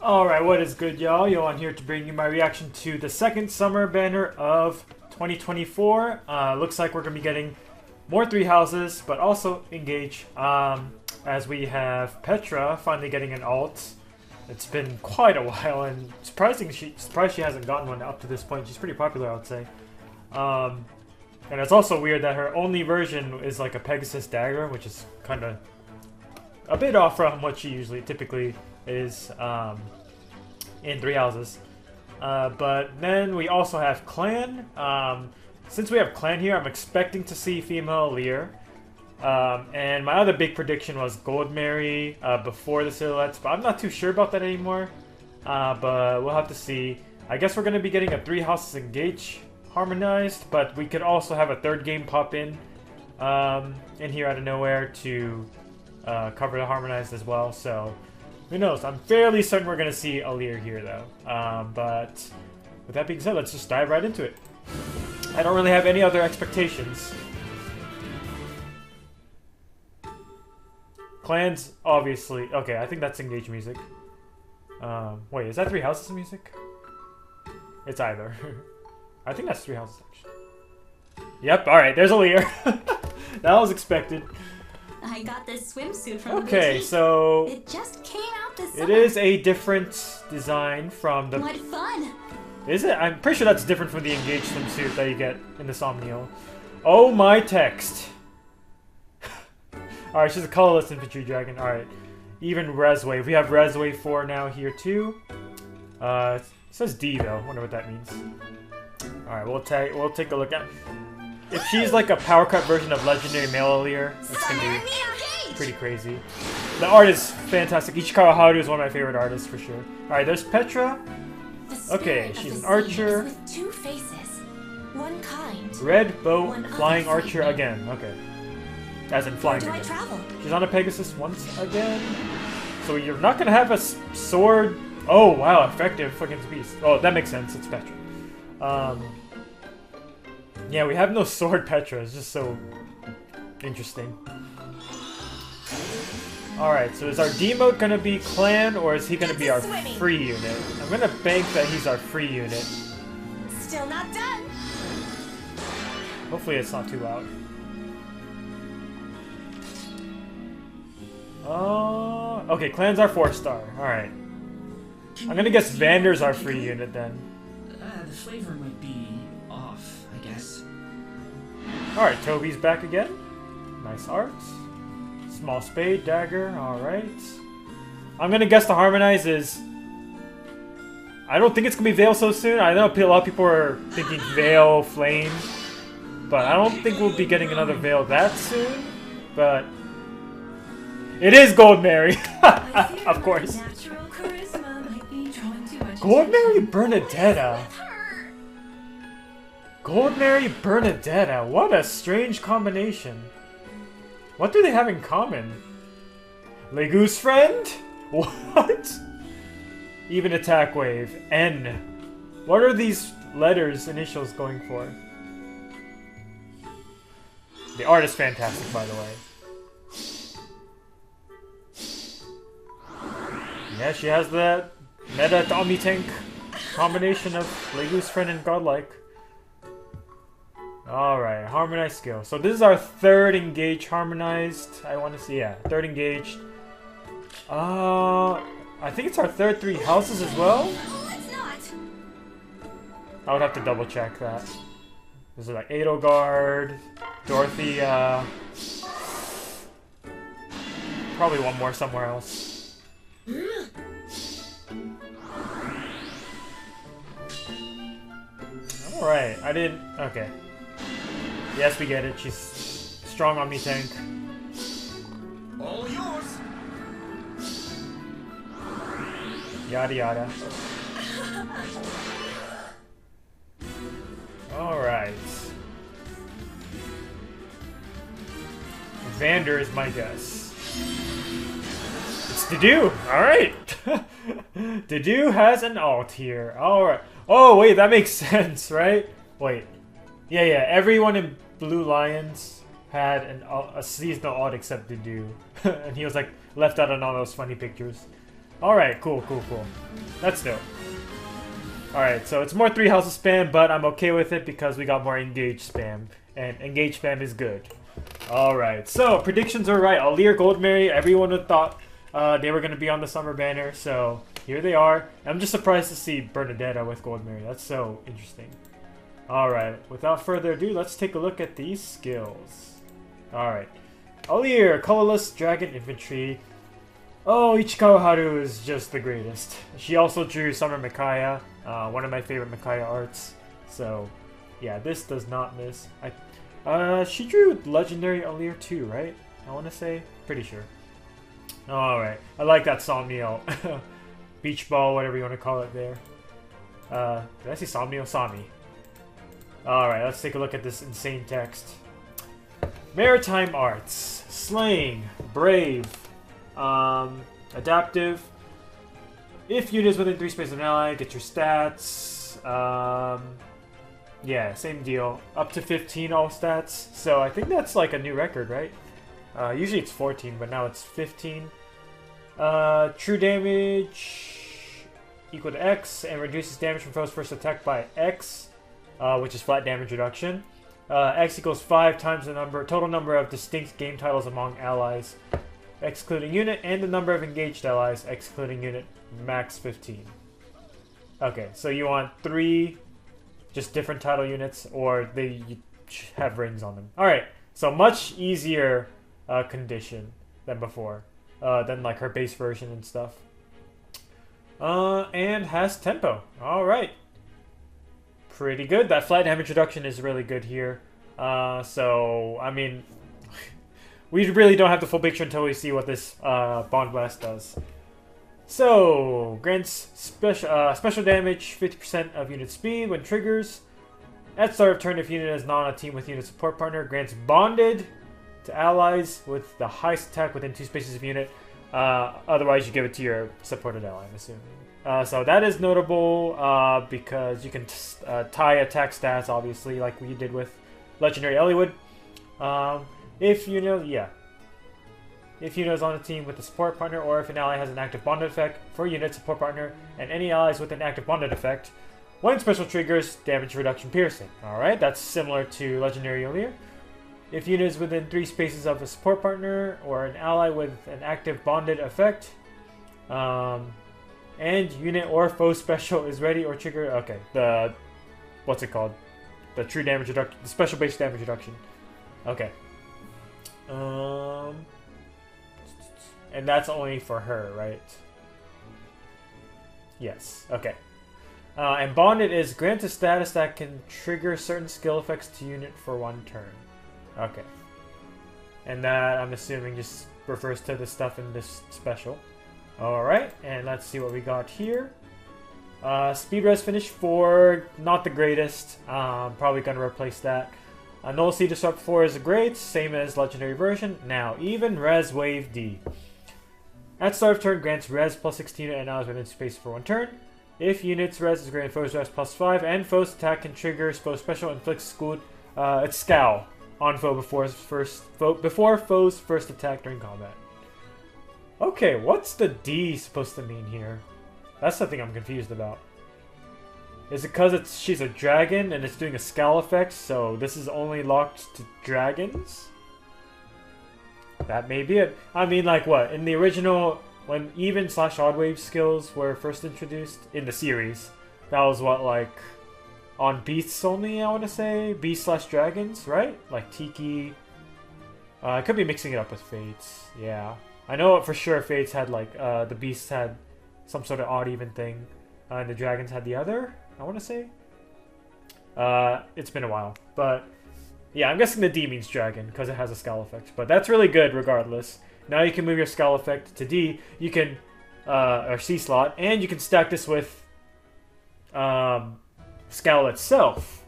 Alright, what is good, y'all? I'm here to bring you my reaction to the second summer banner of 2024. Looks like we're going to be getting more Three Houses, but also Engage, as we have Petra finally getting an alt. It's been quite a while, and surprised she hasn't gotten one up to this point. She's pretty popular, I would say. And it's also weird that her only version is like a Pegasus dagger, which is kind of a bit off from what she typically is in Three Houses. But then we also have Clan. Since we have Clan here, I'm expecting to see female Alear. And my other big prediction was Goldmary before the silhouettes, but I'm not too sure about that anymore. But we'll have to see. I guess we're going to be getting a Three Houses Engage harmonized, but we could also have a third game pop in here out of nowhere to cover the harmonized as well. So who knows? I'm fairly certain we're going to see Alear here, though. But with that being said, let's just dive right into it. I don't really have any other expectations. Clans, obviously. Okay, I think that's Engage music. Wait, is that Three Houses music? It's either. I think that's Three Houses, actually. Yep, alright, there's Alear. That was expected. I got this swimsuit from the Okay, boutique. so It just came out this it summer. is a different design from the... What fun! Is it? I'm pretty sure that's different from the Engage swimsuit that you get in the Somnial. Oh my text. Alright, she's a colorless infantry dragon. Alright. Even Reswave. We have Reswave 4 now here too. It says D though. Wonder what that means. Alright, we'll take a look at... If she's like a power cut version of Legendary Male Alear, it's gonna be pretty crazy. The art is fantastic. Ichikawa Haru is one of my favorite artists for sure. Alright, there's Petra. Okay, she's an archer. With two faces, one kind. Red bow One flying other archer frightening. again. Okay. As in flying Where do I again. travel? She's on a Pegasus once again. So you're not gonna have a sword. Oh wow, effective against beast. Oh, that makes sense. It's Petra. Yeah, we have no sword Petra. It's just so interesting. Alright, so is our D mode gonna be Clan or is he gonna be our free unit? I'm gonna bank that he's our free unit. Still not done. Hopefully it's not too loud. Okay, Clan's our 4-star. Alright. I'm gonna guess Vander's our free unit then. The flavor might be off, I guess. Alright, Toby's back again. Nice art. Small spade, dagger, alright. I'm gonna guess the harmonize is... I don't think it's gonna be Veil so soon. I know a lot of people are thinking Veil, Flame. But I don't think we'll be getting another Veil that soon. But... It is Goldmary! Of course. Goldmary Bernadetta. Goldmary Bernadetta. What a strange combination. What do they have in common? Legoose friend? What? Even attack wave. N. What are these letters, initials going for? The art is fantastic, by the way. Yeah, she has that meta Tommy Tank combination of Legoose friend and Godlike. Alright, harmonized skill. So this is our third engage harmonized. I want to see, yeah, third engaged. I think it's our third Three Houses as well. Let's not. I would have to double check that. This is like Edelgard, Dorothea. Probably one more somewhere else. Alright, I didn't... Okay. Yes, we get it. She's strong on me tank. All yours. Yada yada. Alright. Vander is my guess. It's Dedue! Alright! Dedue has an alt here. Alright. Oh, wait, that makes sense, right? Wait. Yeah, everyone in Blue Lions had a seasonal alt except Dedue. And he was like left out on all those funny pictures. Alright, cool. That's dope. Alright, so it's more 3 houses spam, but I'm okay with it because we got more engage spam. And engage spam is good. Alright, so predictions are right. Alear, Goldmary, everyone would thought they were going to be on the summer banner, so here they are. I'm just surprised to see Bernadetta with Goldmary. That's so interesting. Alright, without further ado, let's take a look at these skills. Alright. Alear, colorless dragon infantry. Oh, Ichikawa Haru is just the greatest. She also drew Summer Micaiah, one of my favorite Micaiah arts. So, yeah, this does not miss. She drew Legendary Alear too, right? I want to say. Pretty sure. Alright. I like that Somnio. Beach ball, whatever you want to call it there. Did I say Somnio? Sami. Alright, let's take a look at this insane text. Maritime arts. Slaying. Brave. Adaptive. If units within 3 spaces of an ally, get your stats. Yeah, same deal. Up to 15 all stats. So I think that's like a new record, right? Usually it's 14, but now it's 15. True damage equal to X and reduces damage from foes' first attack by X, which is flat damage reduction. X equals 5 times the total number of distinct game titles among allies, excluding unit, and the number of engaged allies, excluding unit, max 15. Okay, so you want 3 just different title units, or they have rings on them. Alright, so much easier condition than before, than like her base version and stuff. And has tempo. Alright. Pretty good. That flat damage reduction is really good here. So, I mean, we really don't have the full picture until we see what this Bond Blast does. So, grants special damage, 50% of unit speed when triggers. At start of turn, if unit is not on a team with unit support partner, grants bonded to allies with the highest attack within 2 spaces of unit. Otherwise, you give it to your supported ally, I'm assuming. So that is notable because you can tie attack stats, obviously, like we did with Legendary Elliewood. If unit is on a team with a support partner, or if an ally has an active bonded effect for unit support partner, and any allies with an active bonded effect, when special triggers, damage reduction piercing. Alright, that's similar to Legendary Alear. If unit is within 3 spaces of a support partner, or an ally with an active bonded effect, and unit or foe special is ready or trigger. Okay, what's it called? The true damage reduction, the special base damage reduction. Okay. And that's only for her, right? Yes. Okay. And bonded is grant a status that can trigger certain skill effects to unit for 1 turn. Okay. And that, I'm assuming, just refers to the stuff in this special. Alright, and let's see what we got here. Speed res finish 4, not the greatest. Probably gonna replace that. Null C disrupt 4 is great, same as legendary version. Now, even res wave D. At start of turn, grants res plus 16 and allies within space for 1 turn. If units res is granted foes res plus 5, and foe's attack can trigger foe special, inflicts its scowl on foe before foe's first attack during combat. Okay, what's the D supposed to mean here? That's something I'm confused about. Is it because she's a dragon and it's doing a scowl effect, so this is only locked to dragons? That may be it. I mean, like what? In the original, when even/odd wave skills were first introduced in the series, that was what, like, on beasts only, I want to say? Beast/dragons, right? Like Tiki. I could be mixing it up with Fates. Yeah. I know for sure Fates had, like, the beasts had some sort of odd-even thing, and the dragons had the other, I want to say. It's been a while, but yeah, I'm guessing the D means dragon because it has a scowl effect, but that's really good regardless. Now you can move your scowl effect to D, you can, or C slot, and you can stack this with scowl itself,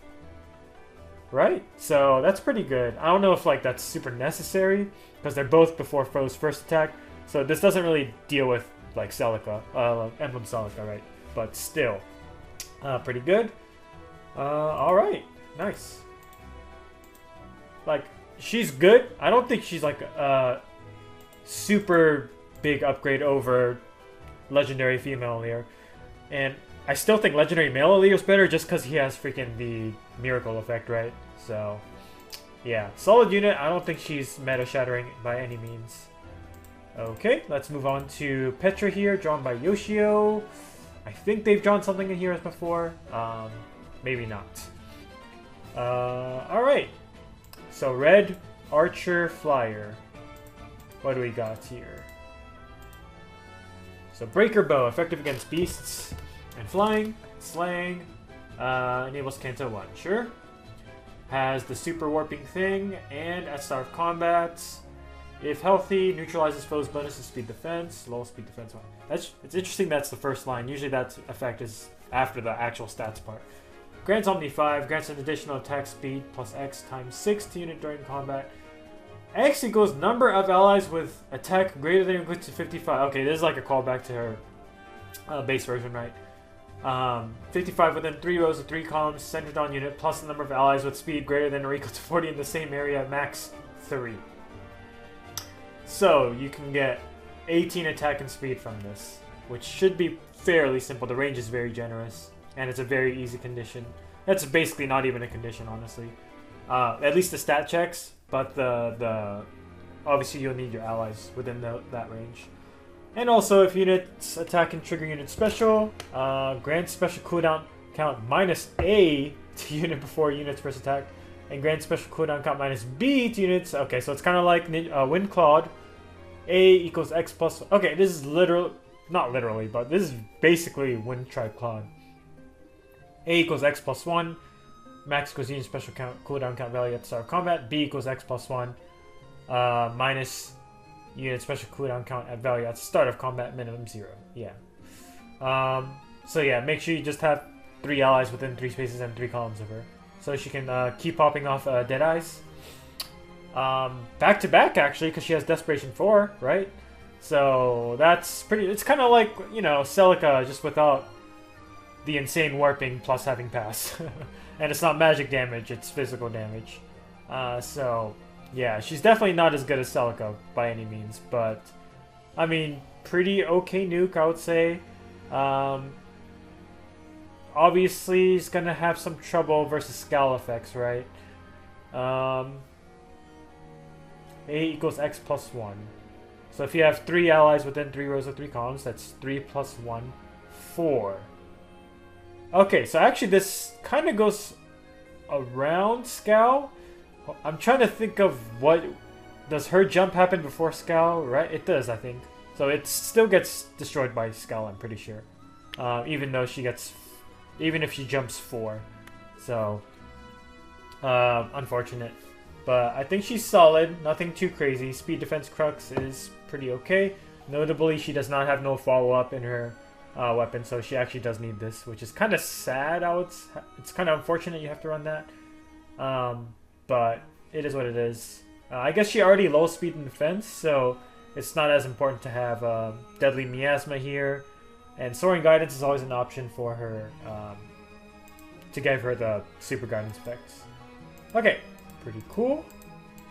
right? So that's pretty good. I don't know if like that's super necessary because they're both before foe's first attack, so this doesn't really deal with like Celica, Emblem Celica, right? But still, pretty good. Alright, nice. Like, she's good. I don't think she's like a super big upgrade over legendary female Alear. And I still think legendary male Alear is better just because he has freaking the miracle effect, right? So, yeah. Solid unit. I don't think she's meta shattering by any means. Okay, let's move on to Petra here, drawn by Yoshio. I think they've drawn something in here as before. Maybe not. Alright. So, red archer flyer. What do we got here? So, breaker bow, effective against beasts and flying, slaying, enables Kanto 1. Sure. Has the super warping thing, and at start of combat, if healthy, neutralizes foes' bonus to speed defense, low speed defense 1. It's interesting that's the first line. Usually that effect is after the actual stats part. Grants Omni 5, grants an additional attack speed plus X times 6 to unit during combat. X equals number of allies with attack greater than or equal to 55. Okay, this is like a callback to her base version, right? 55 within 3 rows of 3 columns, centered on unit, plus the number of allies with speed greater than or equal to 40 in the same area, max 3. So, you can get 18 attack and speed from this, which should be fairly simple. The range is very generous, and it's a very easy condition. That's basically not even a condition, honestly. At least the stat checks, but the obviously you'll need your allies within that range. And also, if units attack and trigger unit special, grant special cooldown count -A to unit before units first attack, and grant special cooldown count -B to units. Okay, so it's kind of like Wind Cloud. A equals X plus. Okay, this is not literally, but this is basically Wind Tribe Cloud. A equals X plus 1. Max equals unit special cooldown count value at the start of combat. B equals X plus 1. Minus unit special cooldown count at value at the start of combat, minimum 0. Yeah. So yeah, make sure you just have 3 allies within 3 spaces and 3 columns of her. So she can keep popping off Deadeyes. Back to back, actually, because she has Desperation 4, right? So that's pretty... It's kind of like, you know, Celica, just without the insane warping plus having pass. And it's not magic damage, it's physical damage. So, yeah, she's definitely not as good as Celica by any means, but, I mean, pretty okay nuke, I would say. Obviously, he's gonna have some trouble versus Scowl effects, right? A equals X plus 1. So if you have 3 allies within 3 rows of 3 columns, that's 3 plus 1, 4. Okay, so actually this kind of goes around Scowl. I'm trying to think of what... Does her jump happen before Scowl, right? It does, I think. So it still gets destroyed by Scowl, I'm pretty sure. Even though she gets... Even if she jumps 4. So... unfortunate. But I think she's solid. Nothing too crazy. Speed Defense Crux is pretty okay. Notably, she does not have no follow-up in her weapon, so she actually does need this, which is kind of sad. It's kind of unfortunate you have to run that. But it is what it is. I guess she already low speed and defense, so it's not as important to have Deadly Miasma here. And Soaring Guidance is always an option for her to give her the Super Guidance effects. Okay. Pretty cool.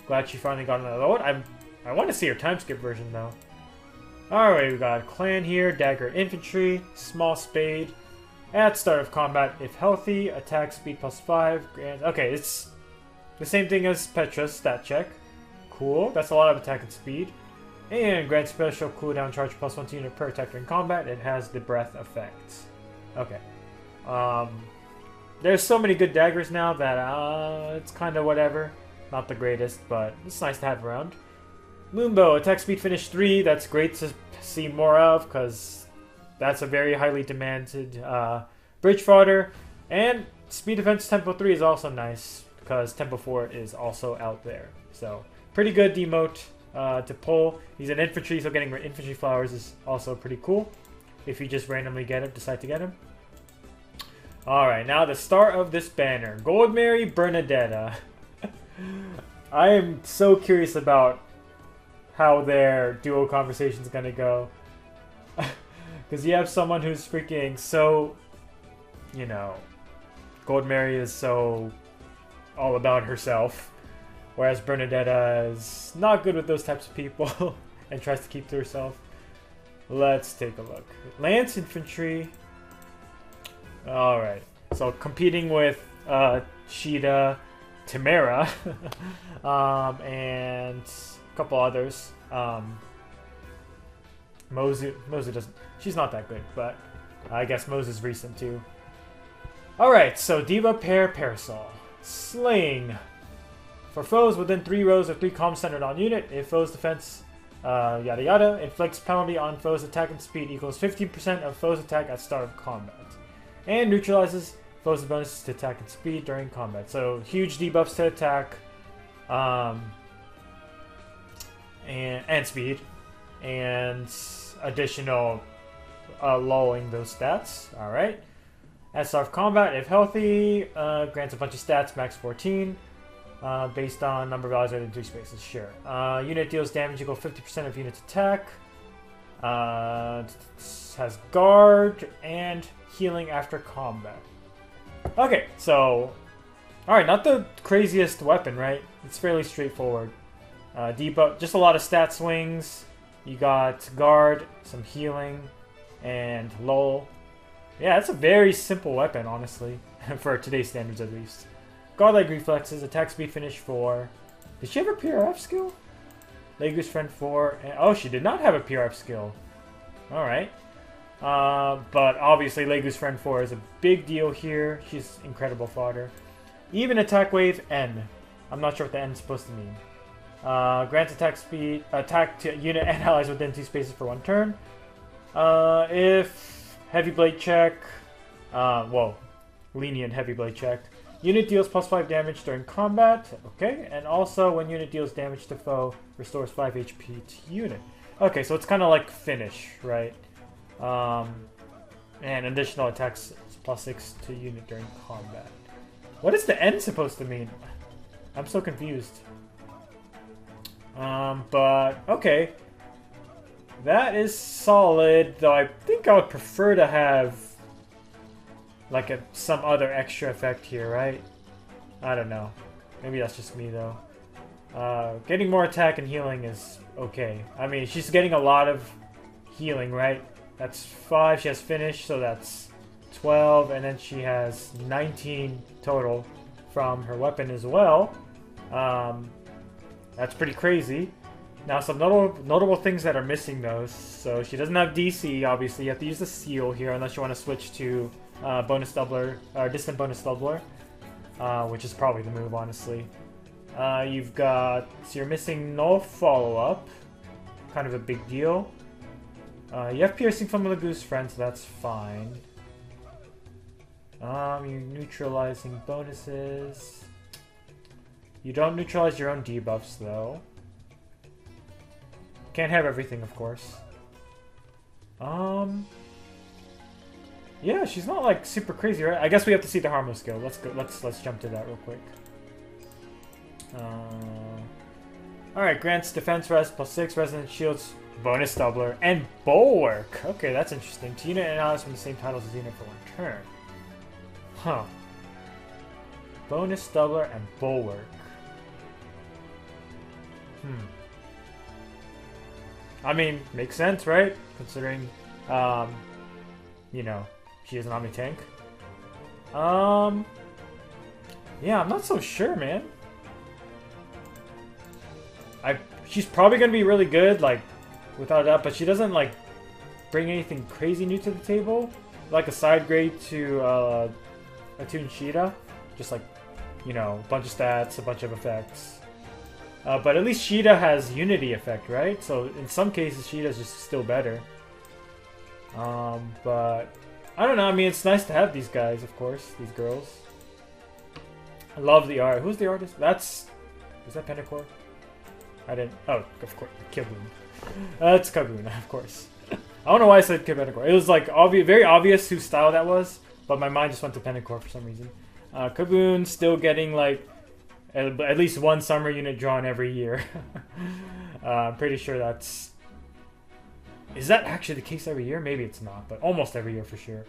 Glad she finally got another load. I want to see her time skip version though. Alright, we got Clan here, Dagger Infantry, Small Spade. At start of combat, if healthy, attack speed plus 5. Okay, it's the same thing as Petra's stat check. Cool, that's a lot of attack and speed. And grant special cooldown charge plus 1 to unit per attack during combat. It has the breath effect. Okay. There's so many good daggers now that it's kind of whatever. Not the greatest, but it's nice to have around. Moonbow, attack speed finish 3. That's great to see more of, because that's a very highly demanded bridge fodder. And speed defense tempo 3 is also nice, because tempo 4 is also out there. So, pretty good demote to pull. He's an infantry, so getting infantry flowers is also pretty cool. If you just randomly decide to get him. Alright, now the start of this banner. Goldmary, Bernadetta. I am so curious about how their duo conversation is going to go. Because you have someone who's freaking so, you know, Goldmary is so all about herself. Whereas Bernadetta is not good with those types of people and tries to keep to herself. Let's take a look. Lance Infantry. Alright. So competing with Sheeta, Tamara, and a couple others. Mozu doesn't... She's not that good, but I guess Mozu's recent too. Alright, so Diva Pair Parasol. Sling. For foes within 3 rows of 3 comms centered on unit, if foe's defense, yada yada, inflicts penalty on foe's attack and speed equals 15% of foe's attack at start of combat. And neutralizes foe's bonuses to attack and speed during combat. So huge debuffs to attack and speed. And additional lowering those stats. Alright. At start of combat, if healthy, grants a bunch of stats, max 14. Based on number of values within 3 spaces, sure. Unit deals damage equal 50% of unit's attack. Has guard and healing after combat. Okay, so... Alright, not the craziest weapon, right? It's fairly straightforward. Debuff, just a lot of stat swings. You got guard, some healing, and lull. Yeah, it's a very simple weapon, honestly. For today's standards, at least. Godlike reflexes, attack speed finish 4. Did she have a PRF skill? Legu's friend 4. And, oh, she did not have a PRF skill. Alright. But obviously Legu's friend 4 is a big deal here. She's incredible fodder. Even attack wave N. I'm not sure what the N is supposed to mean. Grants attack speed, attack to unit and allies within 2 spaces for 1 turn. If heavy blade check, well, lenient heavy blade check. Unit deals +5 damage during combat. Okay, and also when unit deals damage to foe, restores 5 HP to unit. Okay, so it's kind of like finish, right? And additional attacks +6 to unit during combat. What is the N supposed to mean? I'm so confused. But okay. That is solid, though I think I would prefer to have like some other extra effect here, right? I don't know. Maybe that's just me, though. Getting more attack and healing is okay. I mean, she's getting a lot of healing, right? That's 5. She has finish, so that's 12. And then she has 19 total from her weapon as well. That's pretty crazy. Now, some notable things that are missing, though. So she doesn't have DC, obviously. You have to use the seal here, unless you want to switch to bonus doubler, or distant bonus doubler, which is probably the move, honestly. You've got, so you're missing no follow-up, kind of a big deal. You have piercing from the goose friend, so that's fine. You're neutralizing bonuses. You don't neutralize your own debuffs, though. Can't have everything, of course. Yeah, she's not like super crazy, right? I guess we have to see the harmless skill. Let's go. Let's jump to that real quick. All right, grants defense rest +6, resonant shields, bonus doubler, and bulwark. Okay, that's interesting. To unit and allies from the same titles as unit for 1 turn. Huh. Bonus doubler and bulwark. I mean, makes sense, right? Considering, you know, she is an Omni tank. Yeah, I'm not so sure, man. She's probably gonna be really good, like, without a doubt, but she doesn't, like, bring anything crazy new to the table. Like a side grade to, Attune Sheeta. Just like, you know, a bunch of stats, a bunch of effects. But at least Sheeta has Unity effect, right? So in some cases, Sheeta's just still better. But I don't know. I mean, it's nice to have these guys, of course, these girls. I love the art. Who's the artist? Is that Pentecore? I didn't. Oh, of course, Kiboon. That's Kaboon, of course. I don't know why I said Pentecore. It was like very obvious whose style that was, but my mind just went to Pentecore for some reason. Kaboon still getting like at least 1 summer unit drawn every year. I'm pretty sure that's... Is that actually the case every year? Maybe it's not, but almost every year for sure.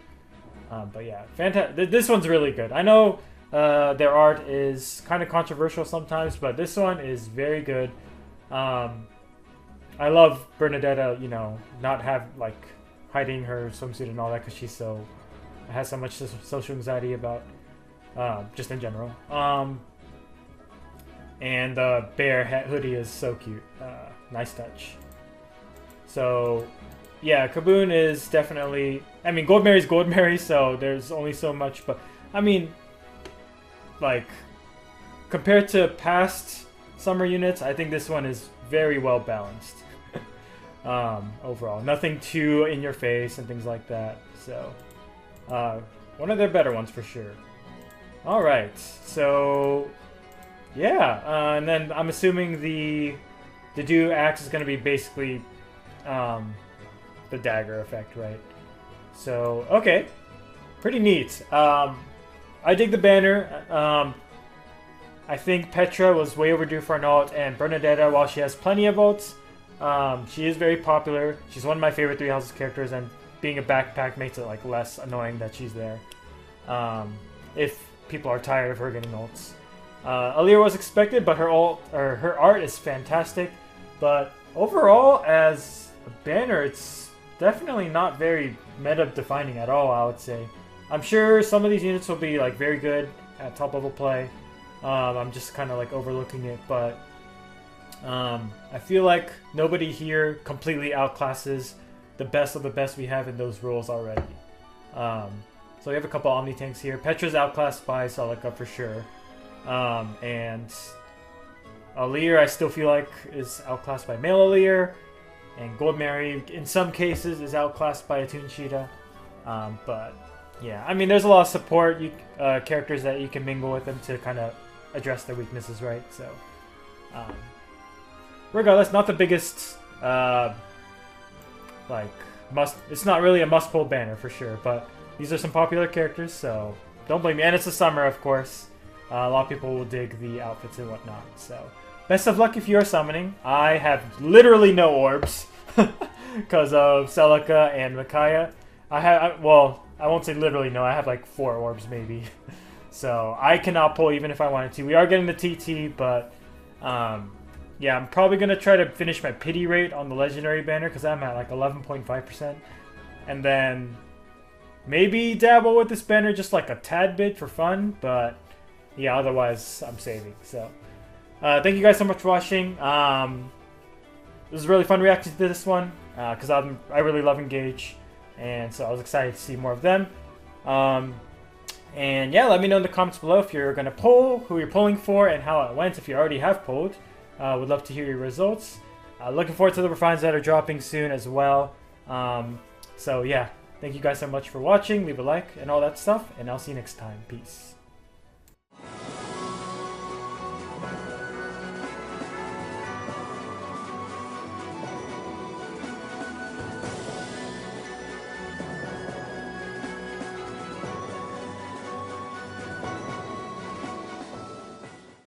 But yeah, fantastic. This one's really good. I know their art is kind of controversial sometimes, but this one is very good. I love Bernadetta, you know, not have like hiding her swimsuit and all that because she's has so much social anxiety about just in general. And the bear hoodie is so cute. Nice touch. So, yeah, Kaboon is definitely... I mean, Goldmary's Goldmary, so there's only so much, but... I mean, like, compared to past summer units, I think this one is very well balanced. Overall. Nothing too in your face and things like that, so... one of their better ones for sure. Alright, so... Yeah, and then I'm assuming the do axe is going to be basically the dagger effect, right? So, okay. Pretty neat. I dig the banner. I think Petra was way overdue for an alt, and Bernadetta, while she has plenty of ults, she is very popular. She's one of my favorite Three Houses characters, and being a backpack makes it like less annoying that she's there. If people are tired of her getting ults. Alear was expected, but her art is fantastic. But overall, as a banner, it's definitely not very meta-defining at all, I would say. I'm sure some of these units will be like very good at top-level play. I'm just kind of like overlooking it, but I feel like nobody here completely outclasses the best of the best we have in those roles already. So we have a couple Omni tanks here. Petra's outclassed by Celica for sure. And Alear, I still feel like is outclassed by male Alear, and Goldmary in some cases is outclassed by a Toon Cheetah. But yeah, I mean, there's a lot of support characters that you can mingle with them to kind of address their weaknesses, right? So, regardless, not the biggest it's not really a must-pull banner for sure, but these are some popular characters, so don't blame me. And it's the summer, of course. A lot of people will dig the outfits and whatnot. So, best of luck if you're summoning. I have literally no orbs because of Celica and Micaiah. I won't say literally no. I have like 4 orbs maybe. So I cannot pull even if I wanted to. We are getting the TT, but yeah, I'm probably gonna try to finish my pity rate on the legendary banner because I'm at like 11.5%, and then maybe dabble with this banner just like a tad bit for fun, but. Yeah, otherwise I'm saving. So, thank you guys so much for watching. This was a really fun reaction to this one because I really love Engage, and so I was excited to see more of them. And yeah, let me know in the comments below if you're gonna pull, who you're pulling for, and how it went. If you already have pulled, would love to hear your results. Looking forward to the refines that are dropping soon as well. So yeah, thank you guys so much for watching. Leave a like and all that stuff, and I'll see you next time. Peace.